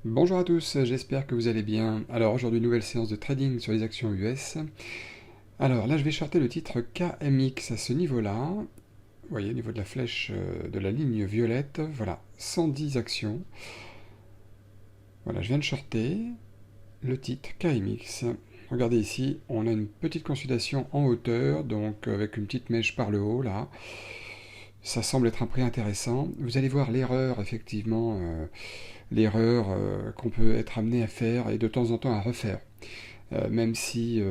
Bonjour à tous, j'espère que vous allez bien. Alors aujourd'hui, nouvelle séance de trading sur les actions US. Alors là, je vais shorter le titre KMX à ce niveau-là. Vous voyez, au niveau de la flèche de la ligne violette, voilà, 110 actions. Voilà, je viens de shorter le titre KMX. Regardez ici, on a une petite consolidation en hauteur, donc avec une petite mèche par le haut là. Ça semble être un prix intéressant. Vous allez voir l'erreur, effectivement, l'erreur qu'on peut être amené à faire et de temps en temps à refaire. Même si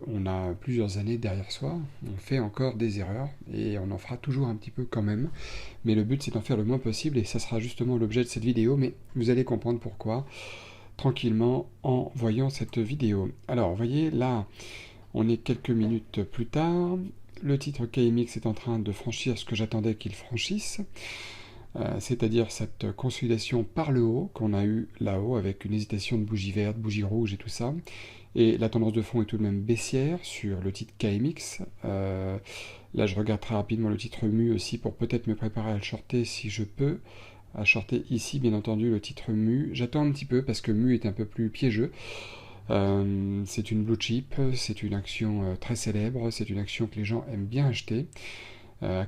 on a plusieurs années derrière soi, on fait encore des erreurs et on en fera toujours un petit peu quand même. Mais le but c'est d'en faire le moins possible et ça sera justement l'objet de cette vidéo, mais vous allez comprendre pourquoi tranquillement en voyant cette vidéo. Alors vous voyez là, on est quelques minutes plus tard, le titre KMX est en train de franchir ce que j'attendais qu'il franchisse. C'est-à-dire cette consolidation par le haut qu'on a eu là-haut avec une hésitation de bougie verte, bougie rouge et tout ça. Et la tendance de fond est tout de même baissière sur le titre KMX. Là, je regarde très rapidement le titre MU aussi pour peut-être me préparer à le shorter si je peux. À shorter ici, bien entendu, le titre MU. J'attends un petit peu parce que MU est un peu plus piégeux. C'est une blue chip, c'est une action très célèbre, c'est une action que les gens aiment bien acheter.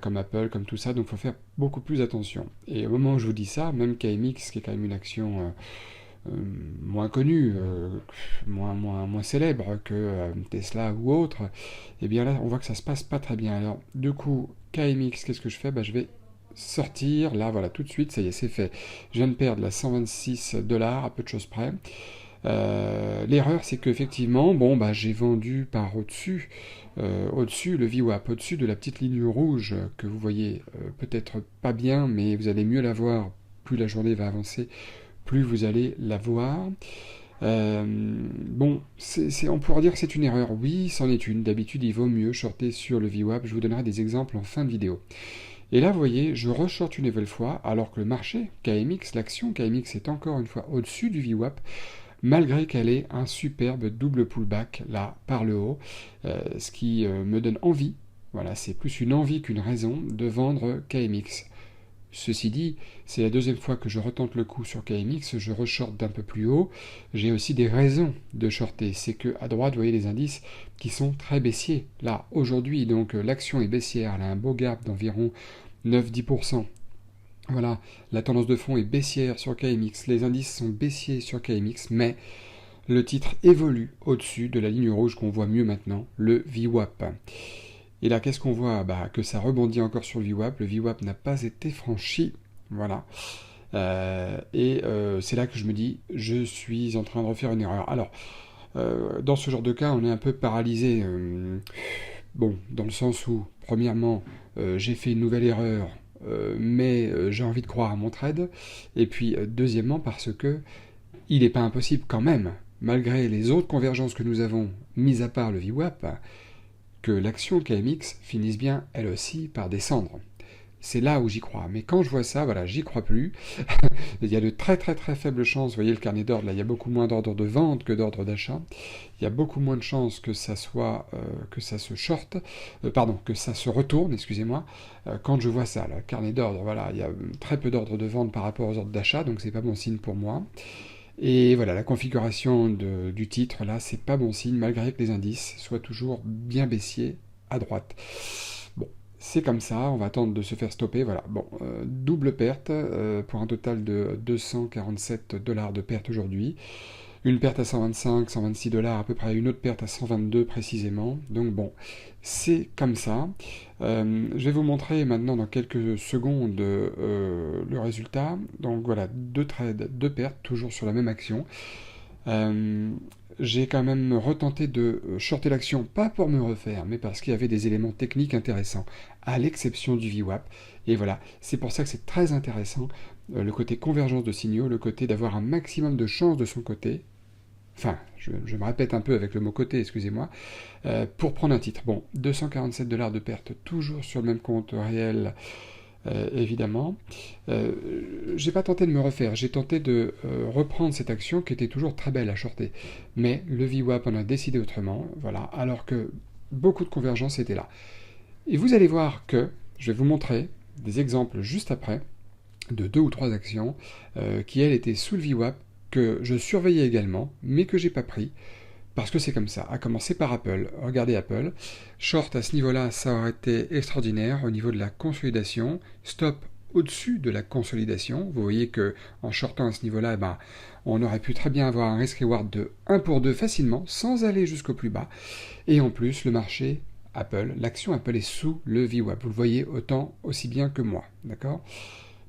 Comme Apple, comme tout ça, donc il faut faire beaucoup plus attention. Et au moment où je vous dis ça, même KMX, qui est quand même une action moins connue, moins célèbre que Tesla ou autre, et bien là, on voit que ça se passe pas très bien. Alors, du coup, KMX, qu'est-ce que je fais? Je vais sortir, là, voilà, tout de suite, ça y est, c'est fait. Je viens de perdre la 126 dollars, à peu de choses près. L'erreur, c'est qu'effectivement, bon, j'ai vendu par au-dessus, le VWAP, au-dessus de la petite ligne rouge que vous voyez peut-être pas bien, mais vous allez mieux la voir. Plus la journée va avancer, plus vous allez la voir. Bon, on pourra dire que c'est une erreur. Oui, c'en est une. D'habitude, il vaut mieux shorter sur le VWAP. Je vous donnerai des exemples en fin de vidéo. Et là, vous voyez, je reshort une nouvelle fois, alors que le marché KMX, l'action KMX est encore une fois au-dessus du VWAP, malgré qu'elle ait un superbe double pullback là par le haut, ce qui me donne envie, voilà, c'est plus une envie qu'une raison de vendre KMX. Ceci dit, c'est la deuxième fois que je retente le coup sur KMX, je reshort d'un peu plus haut, j'ai aussi des raisons de shorter, c'est que à droite vous voyez les indices qui sont très baissiers. Là, aujourd'hui, donc l'action est baissière, elle a un beau gap d'environ 9-10%. Voilà, la tendance de fond est baissière sur KMX, les indices sont baissiers sur KMX, mais le titre évolue au-dessus de la ligne rouge qu'on voit mieux maintenant, le VWAP. Et là, qu'est-ce qu'on voit? Que ça rebondit encore sur le VWAP. Le VWAP n'a pas été franchi. Voilà. C'est là que je me dis, je suis en train de refaire une erreur. Alors, dans ce genre de cas, on est un peu paralysé. Bon, dans le sens où, premièrement, j'ai fait une nouvelle erreur, mais j'ai envie de croire à mon trade. Et puis, deuxièmement, parce que il n'est pas impossible quand même, malgré les autres convergences que nous avons, mis à part le VWAP, que l'action KMX finisse bien, elle aussi, par descendre. C'est là où j'y crois. Mais quand je vois ça, voilà, j'y crois plus. Il y a de très très très faibles chances, vous voyez le carnet d'ordre, là, il y a beaucoup moins d'ordres de vente que d'ordres d'achat. Il y a beaucoup moins de chances que ça soit, que ça se short, que ça se retourne, excusez-moi, quand je vois ça, le carnet d'ordre, voilà, il y a très peu d'ordres de vente par rapport aux ordres d'achat, donc c'est pas bon signe pour moi. Et voilà, la configuration du titre, là, c'est pas bon signe, malgré que les indices soient toujours bien baissiers à droite. Bon, c'est comme ça, on va attendre de se faire stopper, voilà. Bon, double perte, pour un total de 247 dollars de perte aujourd'hui. Une perte à 125, 126 dollars à peu près, une autre perte à 122 précisément. Donc bon, c'est comme ça. Je vais vous montrer maintenant dans quelques secondes le résultat. Donc voilà, deux trades, deux pertes, toujours sur la même action. J'ai quand même retenté de shorter l'action, pas pour me refaire, mais parce qu'il y avait des éléments techniques intéressants, à l'exception du VWAP. Et voilà, c'est pour ça que c'est très intéressant, le côté convergence de signaux, le côté d'avoir un maximum de chances de son côté, enfin, je me répète un peu avec le mot côté, excusez-moi, pour prendre un titre. Bon, 247 dollars de perte, toujours sur le même compte réel, évidemment. J'ai pas tenté de me refaire, j'ai tenté de reprendre cette action qui était toujours très belle à shorter. Mais le VWAP en a décidé autrement, voilà, alors que beaucoup de convergence était là. Et vous allez voir que, je vais vous montrer des exemples juste après, de 2 ou 3 actions qui, elles, étaient sous le VWAP, que je surveillais également, mais que j'ai pas pris, parce que c'est comme ça, à commencer par Apple. Regardez Apple, short à ce niveau-là, ça aurait été extraordinaire au niveau de la consolidation, stop au-dessus de la consolidation. Vous voyez que en shortant à ce niveau-là, on aurait pu très bien avoir un risk-reward de 1 pour 2 facilement, sans aller jusqu'au plus bas. Et en plus, le marché Apple, l'action Apple est sous le VWAP. Vous le voyez aussi bien que moi, d'accord ?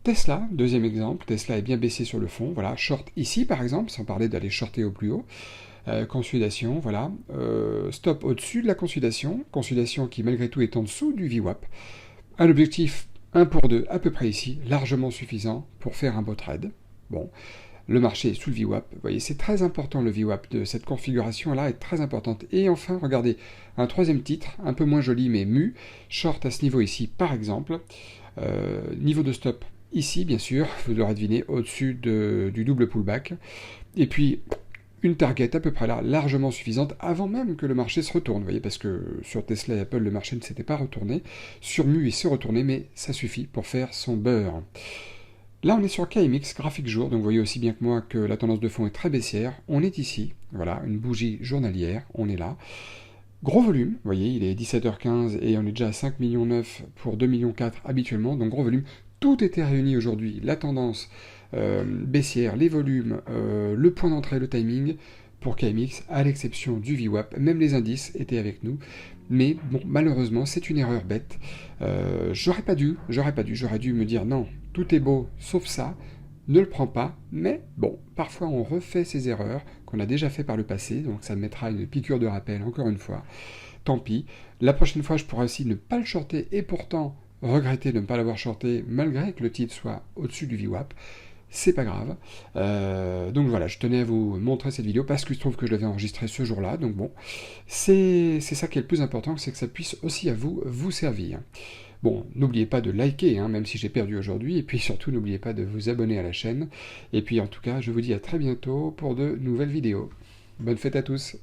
Tesla, deuxième exemple, Tesla est bien baissé sur le fond, voilà, short ici par exemple, sans parler d'aller shorter au plus haut. Consolidation, voilà. Stop au-dessus de la consolidation qui malgré tout est en dessous du VWAP. Un objectif 1 pour 2 à peu près ici, largement suffisant pour faire un beau trade. Bon, le marché est sous le VWAP. Vous voyez, c'est très important le VWAP de cette configuration-là est très importante. Et enfin, regardez, un troisième titre, un peu moins joli mais mu, short à ce niveau ici par exemple. Niveau de stop ici, bien sûr, vous l'aurez deviné, au-dessus du double pullback. Et puis, une target à peu près là, largement suffisante, avant même que le marché se retourne. Vous voyez, parce que sur Tesla et Apple, le marché ne s'était pas retourné. Sur MU, il s'est retourné, mais ça suffit pour faire son beurre. Là, on est sur KMX, graphique jour, donc vous voyez aussi bien que moi que la tendance de fond est très baissière. On est ici, voilà, une bougie journalière, on est là. Gros volume, vous voyez, il est 17h15 et on est déjà à 5,9 millions pour 2,4 millions habituellement, donc gros volume. Tout était réuni aujourd'hui, la tendance baissière, les volumes, le point d'entrée, le timing pour KMX, à l'exception du VWAP. Même les indices étaient avec nous. Mais bon, malheureusement, c'est une erreur bête. J'aurais dû me dire non, tout est beau sauf ça, ne le prends pas, mais bon, parfois on refait ces erreurs qu'on a déjà fait par le passé, donc ça me mettra une piqûre de rappel encore une fois. Tant pis. La prochaine fois, je pourrais aussi ne pas le shorter et pourtant regretter de ne pas l'avoir shorté malgré que le titre soit au-dessus du VWAP. C'est pas grave. Donc voilà, je tenais à vous montrer cette vidéo parce qu'il se trouve que je l'avais enregistrée ce jour-là. Donc bon, c'est ça qui est le plus important, c'est que ça puisse aussi à vous servir. Bon, n'oubliez pas de liker, même si j'ai perdu aujourd'hui, et puis surtout n'oubliez pas de vous abonner à la chaîne. Et puis en tout cas, je vous dis à très bientôt pour de nouvelles vidéos. Bonne fête à tous!